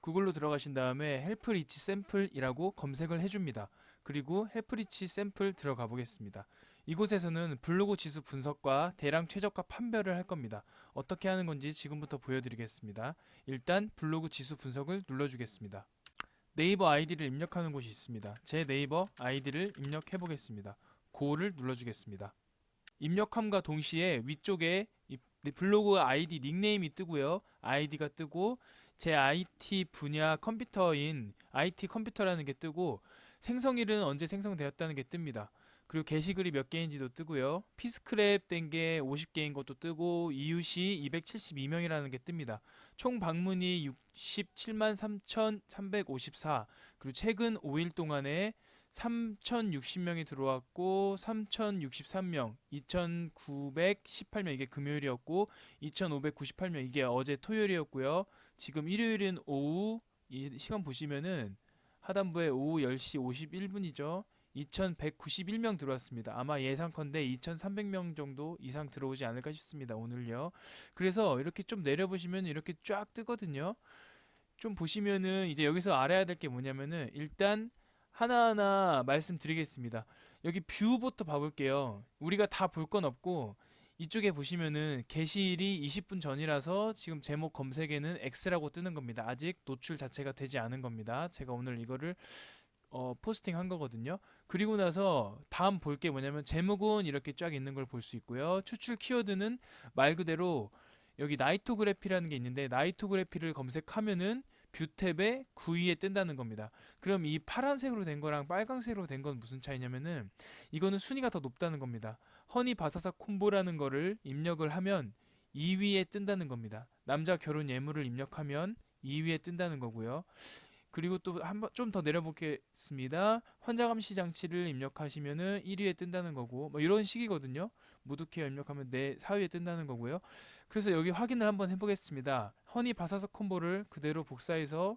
구글로 들어가신 다음에 헬프 리치 샘플이라고 검색을 해줍니다. 그리고 헬프 리치 샘플 들어가 보겠습니다. 이곳에서는 블로그 지수 분석과 대량 최저가 판별을 할 겁니다. 어떻게 하는 건지 지금부터 보여드리겠습니다. 일단 블로그 지수 분석을 눌러주겠습니다. 네이버 아이디를 입력하는 곳이 있습니다. 제 네이버 아이디를 입력해 보겠습니다. 고를 눌러주겠습니다. 입력함과 동시에 위쪽에 이 블로그 아이디 닉네임이 뜨고요. 아이디가 뜨고 제 IT 분야 컴퓨터인 IT 컴퓨터라는 게 뜨고 생성일은 언제 생성되었다는 게 뜹니다. 그리고 게시글이 몇 개인지도 뜨고요. 피스크랩 된 게 50개인 것도 뜨고 이웃이 272명이라는 게 뜹니다. 총 방문이 67만 3,354. 그리고 최근 5일 동안에 3,060명이 들어왔고 3,063명, 2,918명 이게 금요일이었고 2,598명 이게 어제 토요일이었고요. 지금 일요일은 오후 이 시간 보시면은 하단부에 오후 10시 51분이죠. 2,191명 들어왔습니다. 아마 예상컨대 2,300명 정도 이상 들어오지 않을까 싶습니다. 오늘요. 그래서 이렇게 좀 내려보시면 이렇게 쫙 뜨거든요. 좀 보시면은 이제 여기서 알아야 될 게 뭐냐면은 일단 하나하나 말씀드리겠습니다. 여기 뷰부터 봐볼게요. 우리가 다 볼 건 없고 이쪽에 보시면은 게시일이 20분 전이라서 지금 제목 검색에는 X라고 뜨는 겁니다. 아직 노출 자체가 되지 않은 겁니다. 제가 오늘 이거를 포스팅 한 거거든요. 그리고 나서 다음 볼 게 뭐냐면 제목은 이렇게 쫙 있는 걸 볼 수 있고요. 추출 키워드는 말 그대로 여기 나이토그래피라는 게 있는데 나이토그래피를 검색하면은 뷰 탭에 9위에 뜬다는 겁니다. 그럼 이 파란색으로 된 거랑 빨간색으로 된 건 무슨 차이냐면은 이거는 순위가 더 높다는 겁니다. 허니 바사사 콤보라는 거를 입력을 하면 2위에 뜬다는 겁니다. 남자 결혼 예물을 입력하면 2위에 뜬다는 거고요. 그리고 또 한번 좀 더 내려보겠습니다. 환자 감시 장치를 입력하시면은 1위에 뜬다는 거고 뭐 이런 식이거든요. 무드케어 입력하면 내 4위에 뜬다는 거고요. 그래서 여기 확인을 한번 해보겠습니다. 허니 바사삭 콤보를 그대로 복사해서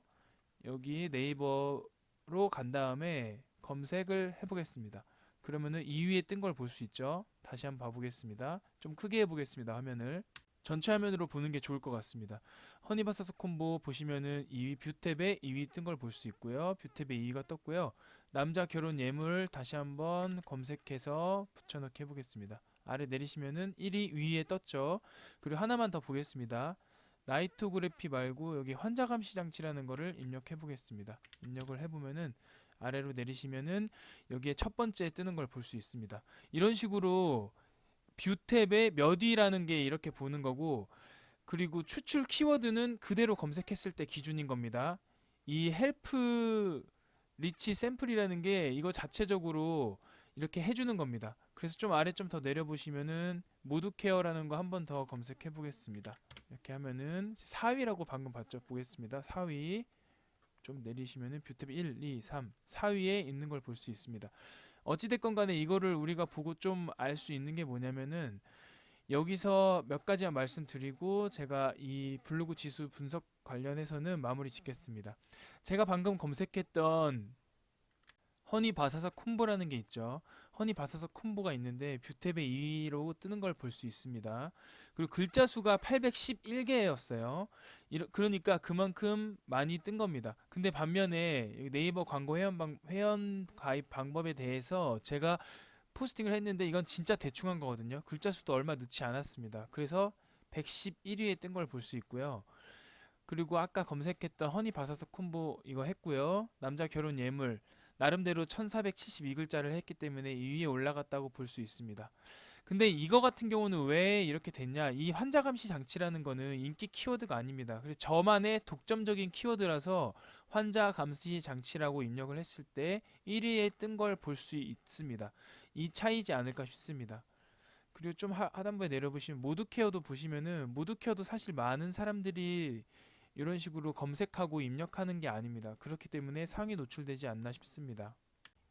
여기 네이버로 간 다음에 검색을 해보겠습니다. 그러면은 2위에 뜬 걸 볼 수 있죠. 다시 한번 봐보겠습니다. 좀 크게 해보겠습니다. 화면을. 전체 화면으로 보는 게 좋을 것 같습니다. 허니바사스 콤보 보시면은 2위 뷰 탭에 2위 뜬 걸 볼 수 있고요. 뷰 탭에 2위가 떴고요. 남자 결혼 예물 다시 한번 검색해서 붙여넣기 해보겠습니다. 아래 내리시면은 1위 위에 떴죠. 그리고 하나만 더 보겠습니다. 나이토그래피 말고 여기 환자 감시 장치라는 거를 입력해 보겠습니다. 입력을 해보면은 아래로 내리시면은 여기에 첫 번째 뜨는 걸 볼 수 있습니다. 이런 식으로 뷰 탭에 몇 위라는 게 이렇게 보는 거고 그리고 추출 키워드는 그대로 검색했을 때 기준인 겁니다. 이 헬프 리치 샘플이라는 게 이거 자체적으로 이렇게 해주는 겁니다. 그래서 좀 아래 좀 더 내려보시면은 모두 케어라는 거 한 번 더 검색해 보겠습니다. 이렇게 하면은 4위라고 방금 봤죠? 보겠습니다. 4위 좀 내리시면은 뷰탭 1, 2, 3, 4위에 있는 걸 볼 수 있습니다. 어찌됐건 간에 이거를 우리가 보고 좀 알 수 있는 게 뭐냐면은 여기서 몇 가지만 말씀드리고 제가 이 블로그 지수 분석 관련해서는 마무리 짓겠습니다. 제가 방금 검색했던 허니 바사삭 콤보라는 게 있죠. 허니 바사삭 콤보가 있는데 뷰탭에 2위로 뜨는 걸 볼 수 있습니다. 그리고 글자 수가 811개였어요. 그러니까 그만큼 많이 뜬 겁니다. 근데 반면에 네이버 광고 회원 가입 방법에 대해서 제가 포스팅을 했는데 이건 진짜 대충 한 거거든요. 글자 수도 얼마 넣지 않았습니다. 그래서 111위에 뜬 걸 볼 수 있고요. 그리고 아까 검색했던 허니 바사삭 콤보 이거 했고요. 남자 결혼 예물 나름대로 1472글자를 했기 때문에 2위에 올라갔다고 볼 수 있습니다. 근데 이거 같은 경우는 왜 이렇게 됐냐? 이 환자 감시 장치라는 거는 인기 키워드가 아닙니다. 그래서 저만의 독점적인 키워드라서 환자 감시 장치라고 입력을 했을 때 1위에 뜬 걸 볼 수 있습니다. 이 차이지 않을까 싶습니다. 그리고 좀 하단부에 내려보시면 모드케어도 보시면은 모드케어도 사실 많은 사람들이 이런 식으로 검색하고 입력하는 게 아닙니다. 그렇기 때문에 상위 노출되지 않나 싶습니다.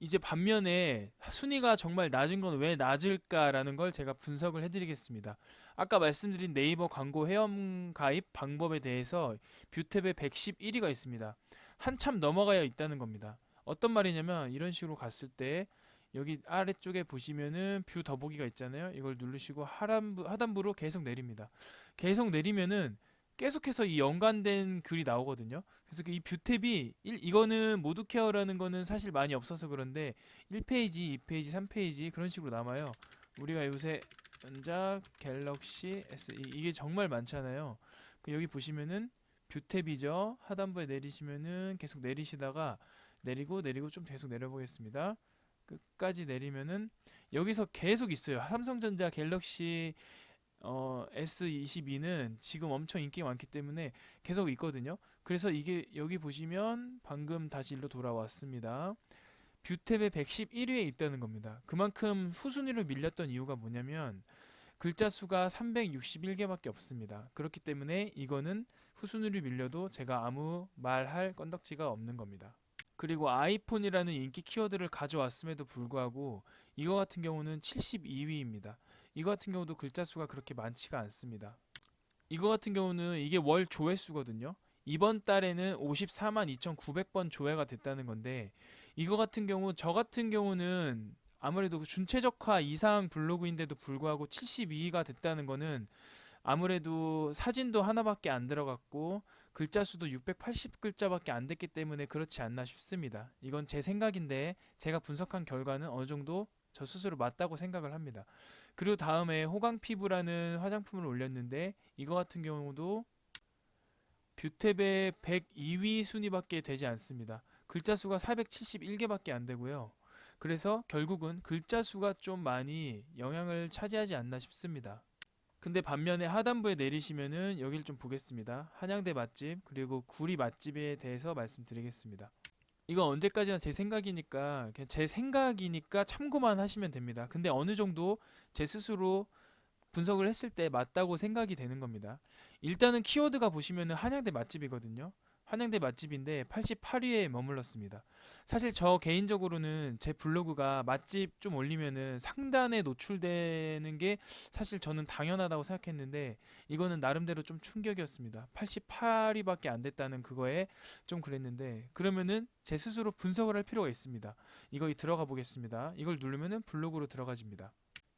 이제 반면에 순위가 정말 낮은 건 왜 낮을까라는 걸 제가 분석을 해드리겠습니다. 아까 말씀드린 네이버 광고 회원 가입 방법에 대해서 뷰탭에 111위가 있습니다. 한참 넘어가야 있다는 겁니다. 어떤 말이냐면 이런 식으로 갔을 때 여기 아래쪽에 보시면은 뷰 더보기가 있잖아요. 이걸 누르시고 하단부로 계속 내립니다. 계속 내리면은 계속해서 이 연관된 글이 나오거든요. 그래서 이 뷰탭이 이거는 모두케어라는 거는 사실 많이 없어서 그런데 1페이지, 2페이지, 3페이지 그런 식으로 남아요. 우리가 요새 연작 갤럭시 S 이게 정말 많잖아요. 여기 보시면은 뷰탭이죠. 하단부에 내리시면은 계속 내리시다가 내리고 좀 계속 내려보겠습니다. 끝까지 내리면은 여기서 계속 있어요. 삼성전자 갤럭시 S22는 지금 엄청 인기가 많기 때문에 계속 있거든요. 그래서 이게 여기 보시면 방금 다시 일로 돌아왔습니다. 뷰탭에 111위에 있다는 겁니다. 그만큼 후순위로 밀렸던 이유가 뭐냐면 글자 수가 361개밖에 없습니다. 그렇기 때문에 이거는 후순위로 밀려도 제가 아무 말할 건덕지가 없는 겁니다. 그리고 아이폰이라는 인기 키워드를 가져왔음에도 불구하고 이거 같은 경우는 72위입니다. 이거 같은 경우도 글자 수가 그렇게 많지가 않습니다. 이거 같은 경우는 이게 월 조회수거든요. 이번 달에는 54만 2,900번 조회가 됐다는 건데 이거 같은 경우 저 같은 경우는 아무래도 준최적화 이상 블로그인데도 불구하고 72위가 됐다는 거는 아무래도 사진도 하나밖에 안 들어갔고 글자 수도 680글자밖에 안 됐기 때문에 그렇지 않나 싶습니다. 이건 제 생각인데 제가 분석한 결과는 어느 정도 저 스스로 맞다고 생각을 합니다. 그리고 다음에 호강 피부라는 화장품을 올렸는데 이거 같은 경우도 뷰탭의 102위 순위밖에 되지 않습니다. 글자 수가 471개밖에 안 되고요. 그래서 결국은 글자 수가 좀 많이 영향을 차지하지 않나 싶습니다. 근데 반면에 하단부에 내리시면은 여기를 좀 보겠습니다. 한양대 맛집 그리고 구리 맛집에 대해서 말씀드리겠습니다. 이건 언제까지나 제 생각이니까 그냥 제 생각이니까 참고만 하시면 됩니다. 근데 어느 정도 제 스스로 분석을 했을 때 맞다고 생각이 되는 겁니다. 일단은 키워드가 보시면은 한양대 맛집이거든요. 한양대 맛집인데 88위에 머물렀습니다. 사실 저 개인적으로는 제 블로그가 맛집 좀 올리면은 상단에 노출되는 게 사실 저는 당연하다고 생각했는데 이거는 나름대로 좀 충격이었습니다. 88위밖에 안 됐다는 그거에 좀 그랬는데 그러면은 제 스스로 분석을 할 필요가 있습니다. 이거 들어가 보겠습니다. 이걸 누르면은 블로그로 들어가집니다.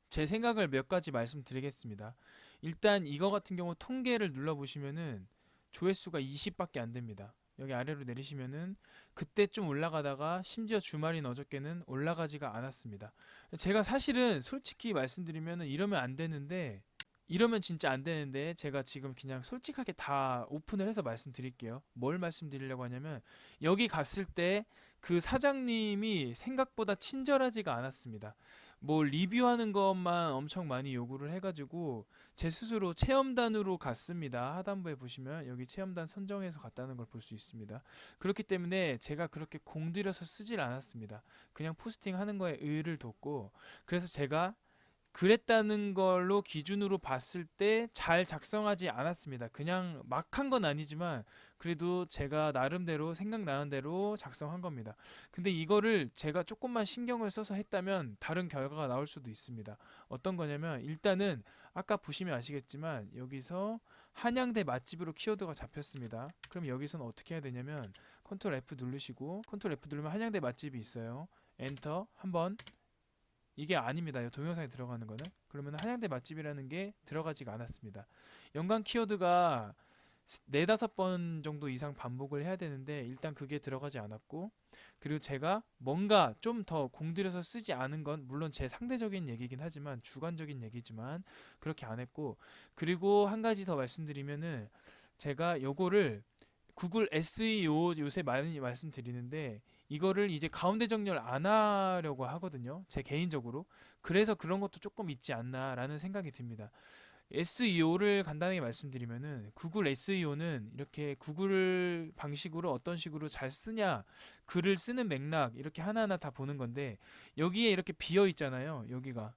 제 생각을 몇 가지 말씀드리겠습니다. 일단 이거 같은 경우 통계를 눌러보시면은 조회수가 20밖에 안 됩니다. 여기 아래로 내리시면은 그때 좀 올라가다가 심지어 주말인 어저께는 올라가지가 않았습니다. 제가 사실은 솔직히 말씀드리면은 이러면 안 되는데 이러면 진짜 안 되는데 제가 지금 그냥 솔직하게 다 오픈을 해서 말씀드릴게요. 뭘 말씀드리려고 하냐면 여기 갔을 때 그 사장님이 생각보다 친절하지가 않았습니다. 뭐 리뷰하는 것만 엄청 많이 요구를 해가지고 제 스스로 체험단으로 갔습니다. 하단부에 보시면 여기 체험단 선정해서 갔다는 걸 볼 수 있습니다. 그렇기 때문에 제가 그렇게 공들여서 쓰질 않았습니다. 그냥 포스팅 하는 거에 의의를 뒀고 그래서 제가 그랬다는 걸로 기준으로 봤을 때 잘 작성하지 않았습니다. 그냥 막 한 건 아니지만 그래도 제가 나름대로 생각나는 대로 작성한 겁니다. 근데 이거를 제가 조금만 신경을 써서 했다면 다른 결과가 나올 수도 있습니다. 어떤 거냐면 일단은 아까 보시면 아시겠지만 여기서 한양대 맛집으로 키워드가 잡혔습니다. 그럼 여기서는 어떻게 해야 되냐면 컨트롤 F 누르시고 컨트롤 F 누르면 한양대 맛집이 있어요. 엔터 한번 이게 아닙니다. 이 동영상에 들어가는 거는. 그러면 한양대 맛집이라는 게 들어가지가 않았습니다. 연관 키워드가 4~5번 정도 이상 반복을 해야 되는데 일단 그게 들어가지 않았고 그리고 제가 뭔가 좀 더 공들여서 쓰지 않은 건 물론 제 상대적인 얘기긴 하지만 주관적인 얘기지만 그렇게 안 했고 그리고 한 가지 더 말씀드리면은 제가 요거를 구글 SEO 요새 많이 말씀드리는데 이거를 이제 가운데 정렬 안 하려고 하거든요. 제 개인적으로. 그래서 그런 것도 조금 있지 않나라는 생각이 듭니다. SEO를 간단하게 말씀드리면은 구글 SEO는 이렇게 구글 방식으로 어떤 식으로 잘 쓰냐, 글을 쓰는 맥락 이렇게 하나하나 다 보는 건데 여기에 이렇게 비어 있잖아요. 여기가.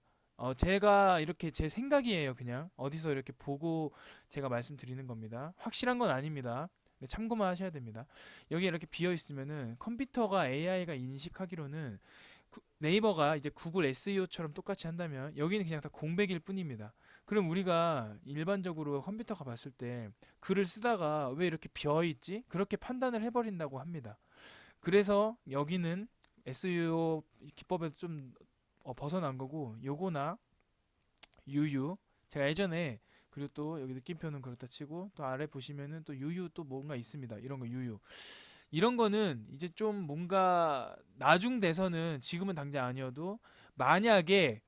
제가 이렇게 제 생각이에요. 그냥 어디서 이렇게 보고 제가 말씀드리는 겁니다. 확실한 건 아닙니다. 네, 참고만 하셔야 됩니다. 여기 이렇게 비어 있으면은 컴퓨터가 AI가 인식하기로는 네이버가 이제 구글 SEO처럼 똑같이 한다면 여기는 그냥 다 공백일 뿐입니다. 그럼 우리가 일반적으로 컴퓨터가 봤을 때 글을 쓰다가 왜 이렇게 비어 있지? 그렇게 판단을 해버린다고 합니다. 그래서 여기는 SEO 기법에도 좀 벗어난 거고 요거나 유유 제가 예전에 그리고 또 여기 느낌표는 그렇다 치고 또 아래 보시면은 또 유유 또 뭔가 있습니다. 이런 거 유유. 이런 거는 이제 좀 뭔가 나중 돼서는 지금은 당장 아니어도 만약에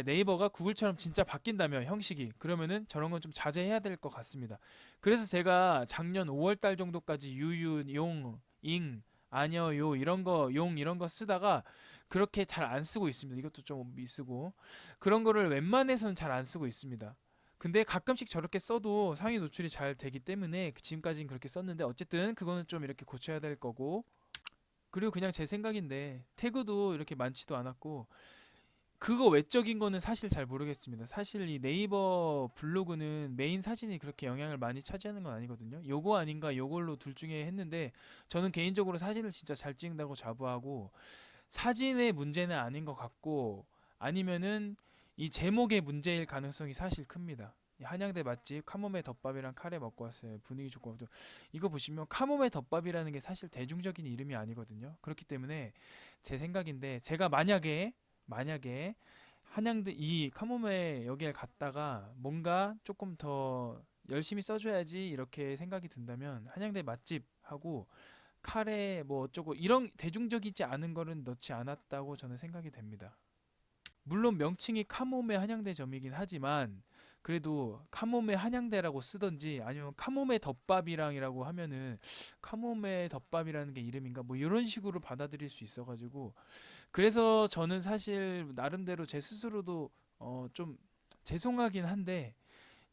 네이버가 구글처럼 진짜 바뀐다면 형식이 그러면은 저런 건 좀 자제해야 될 것 같습니다. 그래서 제가 작년 5월 달 정도까지 유유, 용, 잉, 아니요, 이런 거, 용 이런 거 쓰다가 그렇게 잘 안 쓰고 있습니다. 이것도 좀 미쓰고 그런 거를 웬만해서는 잘 안 쓰고 있습니다. 근데 가끔씩 저렇게 써도 상위 노출이 잘 되기 때문에 지금까지는 그렇게 썼는데 어쨌든 그거는 좀 이렇게 고쳐야 될 거고 그리고 그냥 제 생각인데 태그도 이렇게 많지도 않았고 그거 외적인 거는 사실 잘 모르겠습니다. 사실 이 네이버 블로그는 메인 사진이 그렇게 영향을 많이 차지하는 건 아니거든요. 요거 아닌가 요걸로 둘 중에 했는데 저는 개인적으로 사진을 진짜 잘 찍는다고 자부하고 사진의 문제는 아닌 것 같고 아니면은 이 제목의 문제일 가능성이 사실 큽니다. 이 한양대 맛집 카모메 덮밥이랑 카레 먹고 왔어요. 분위기 좋고 이거 보시면 카모메 덮밥이라는 게 사실 대중적인 이름이 아니거든요. 그렇기 때문에 제 생각인데 제가 만약에 한양대 이 카모메 여기를 갔다가 뭔가 조금 더 열심히 써줘야지 이렇게 생각이 든다면 한양대 맛집하고 카레 뭐 어쩌고 이런 대중적이지 않은 거는 넣지 않았다고 저는 생각이 됩니다. 물론 명칭이 카모메 한양대점이긴 하지만 그래도 카모메 한양대라고 쓰던지 아니면 카모메 덮밥이랑이라고 하면은 카모메 덮밥이라는 게 이름인가 뭐 이런 식으로 받아들일 수 있어가지고 그래서 저는 사실 나름대로 제 스스로도 좀 죄송하긴 한데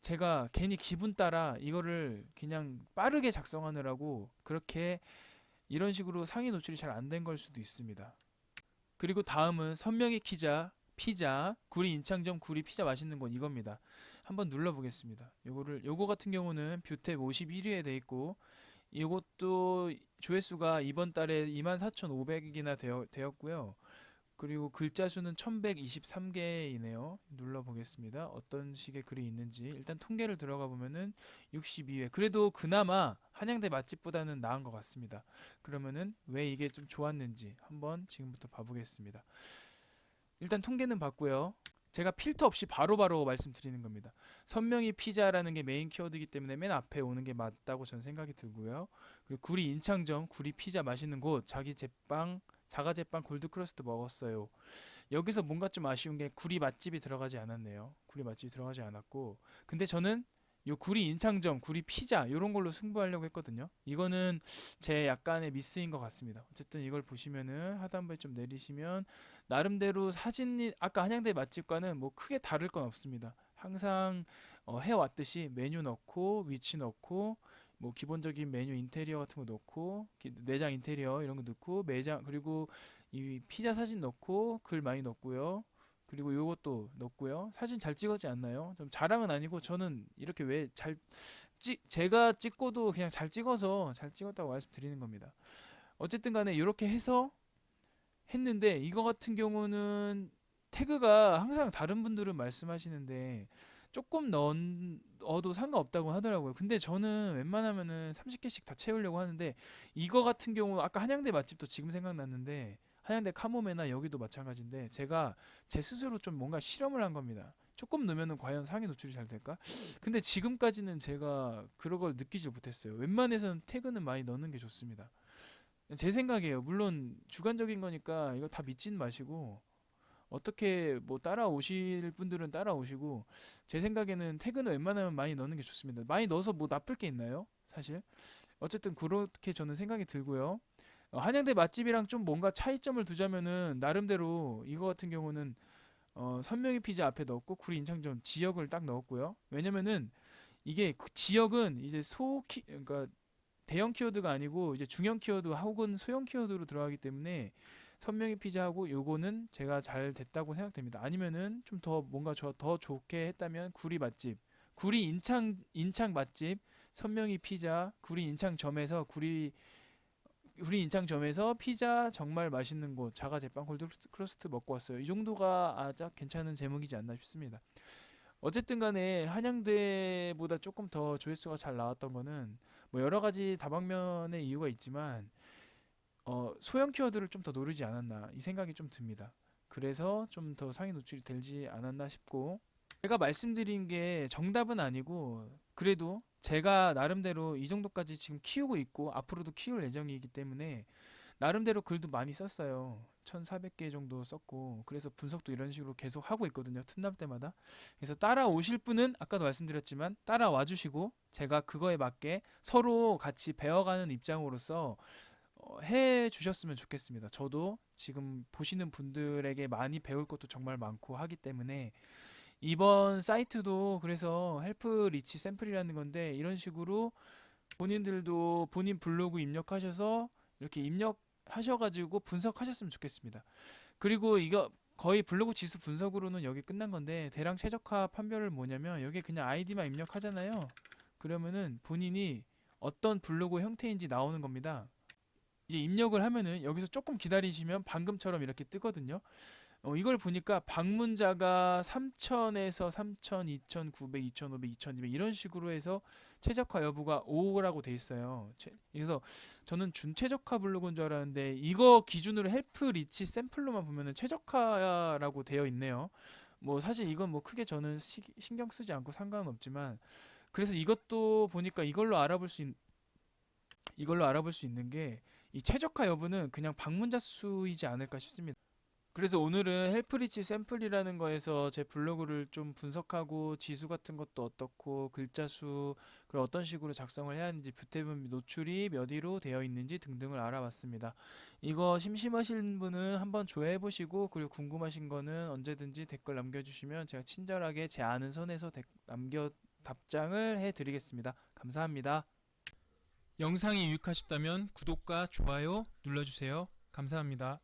제가 괜히 기분 따라 이거를 그냥 빠르게 작성하느라고 그렇게 이런 식으로 상위 노출이 잘 안 된 걸 수도 있습니다. 그리고 다음은 선명히 피자 구리 인창점 구리 피자 맛있는 곳 이겁니다. 한번 눌러보겠습니다. 요거 같은 경우는 뷰탭 51위에 돼 있고 이것도 조회수가 이번 달에 24,500이나 되었고요. 그리고 글자 수는 1123개이네요. 눌러보겠습니다. 어떤 식의 글이 있는지. 일단 통계를 들어가 보면은 62회. 그래도 그나마 한양대 맛집보다는 나은 것 같습니다. 그러면은 왜 이게 좀 좋았는지 한번 지금부터 봐보겠습니다. 일단 통계는 봤고요. 제가 필터 없이 바로바로 말씀드리는 겁니다. 선명히 피자라는 게 메인 키워드이기 때문에 맨 앞에 오는 게 맞다고 저는 생각이 들고요. 그리고 구리 인창점 구리 피자 맛있는 곳 자가제빵 골드크러스트 먹었어요. 여기서 뭔가 좀 아쉬운 게 구리 맛집이 들어가지 않았네요. 구리 맛집이 들어가지 않았고 근데 저는 요 구리 인창점, 구리 피자 이런 걸로 승부하려고 했거든요. 이거는 제 약간의 미스인 것 같습니다. 어쨌든 이걸 보시면은 하단부에 좀 내리시면 나름대로 사진이 아까 한양대 맛집과는 뭐 크게 다를 건 없습니다. 항상 해왔듯이 메뉴 넣고 위치 넣고 뭐 기본적인 메뉴 인테리어 같은 거 넣고 매장 인테리어 이런 거 넣고 매장 그리고 이 피자 사진 넣고 글 많이 넣고요. 그리고 요것도 넣고요. 사진 잘 찍었지 않나요? 좀 자랑은 아니고 저는 이렇게 제가 찍고도 그냥 잘 찍어서 잘 찍었다고 말씀드리는 겁니다. 어쨌든 간에 이렇게 해서 했는데 이거 같은 경우는 태그가 항상 다른 분들은 말씀하시는데 조금 넣어도 상관없다고 하더라고요. 근데 저는 웬만하면은 30개씩 다 채우려고 하는데 이거 같은 경우 아까 한양대 맛집도 지금 생각났는데 한양대 카모메나 여기도 마찬가지인데 제가 제 스스로 좀 뭔가 실험을 한 겁니다. 조금 넣으면은 과연 상위 노출이 잘 될까? 근데 지금까지는 제가 그런 걸 느끼지 못했어요. 웬만해서는 태그는 많이 넣는 게 좋습니다. 제 생각이에요. 물론 주관적인 거니까 이거 다 믿지는 마시고 어떻게 뭐 따라오실 분들은 따라오시고 제 생각에는 태그는 웬만하면 많이 넣는 게 좋습니다. 많이 넣어서 뭐 나쁠 게 있나요? 사실. 어쨌든 그렇게 저는 생각이 들고요. 한양대 맛집이랑 좀 뭔가 차이점을 두자면은 나름대로 이거 같은 경우는 선명히 피자 앞에 넣었고 구리 인창점 지역을 딱 넣었고요. 왜냐면은 이게 그 지역은 이제 그러니까 대형 키워드가 아니고 이제 중형 키워드 혹은 소형 키워드로 들어가기 때문에 선명히 피자하고 요거는 제가 잘 됐다고 생각됩니다. 아니면은 좀 더 뭔가 더 좋게 했다면 구리 맛집, 구리 인창 맛집, 선명히 피자, 구리 인창점에서 피자 정말 맛있는 곳 자가 제빵 콜드 크러스트 먹고 왔어요. 이 정도가 아주 괜찮은 제목이지 않나 싶습니다. 어쨌든 간에 한양대보다 조금 더 조회수가 잘 나왔던 거는 뭐 여러 가지 다방면의 이유가 있지만 소형 키워드를 좀 더 노리지 않았나 이 생각이 좀 듭니다. 그래서 좀 더 상위 노출이 되지 않았나 싶고 제가 말씀드린 게 정답은 아니고 그래도 제가 나름대로 이 정도까지 지금 키우고 있고 앞으로도 키울 예정이기 때문에 나름대로 글도 많이 썼어요. 1400개 정도 썼고 그래서 분석도 이런 식으로 계속 하고 있거든요. 틈날 때마다. 그래서 따라오실 분은 아까도 말씀드렸지만 따라와 주시고 제가 그거에 맞게 서로 같이 배워가는 입장으로서 해 주셨으면 좋겠습니다. 저도 지금 보시는 분들에게 많이 배울 것도 정말 많고 하기 때문에 이번 사이트도 그래서 헬프 리치 샘플이라는 건데 이런 식으로 본인들도 본인 블로그 입력하셔서 이렇게 입력하셔가지고 분석하셨으면 좋겠습니다. 그리고 이거 거의 블로그 지수 분석으로는 여기 끝난 건데 대량 최적화 판별을 뭐냐면 여기 그냥 아이디만 입력하잖아요. 그러면은 본인이 어떤 블로그 형태인지 나오는 겁니다. 이제 입력을 하면은 여기서 조금 기다리시면 방금처럼 이렇게 뜨거든요. 이걸 보니까 방문자가 3,000에서 3,000, 2,900, 2,500, 2,200 이런 식으로 해서 최적화 여부가 5라고 돼 있어요. 그래서 저는 준최적화 블로그인 줄 알았는데 이거 기준으로 헬프 리치 샘플로만 보면은 최적화라고 되어 있네요. 뭐 사실 이건 뭐 크게 저는 신경 쓰지 않고 상관은 없지만 그래서 이것도 보니까 이걸로 알아볼 수 있는 게 이 최적화 여부는 그냥 방문자 수이지 않을까 싶습니다. 그래서 오늘은 헬프리치 샘플이라는 거에서 제 블로그를 좀 분석하고 지수 같은 것도 어떻고 글자 수 그리고 어떤 식으로 작성을 해야 하는지 뷰태브 노출이 몇 위로 되어 있는지 등등을 알아봤습니다. 이거 심심하신 분은 한번 조회해 보시고 그리고 궁금하신 거는 언제든지 댓글 남겨주시면 제가 친절하게 제 아는 선에서 답장을 해드리겠습니다. 감사합니다. 영상이 유익하셨다면 구독과 좋아요 눌러주세요. 감사합니다.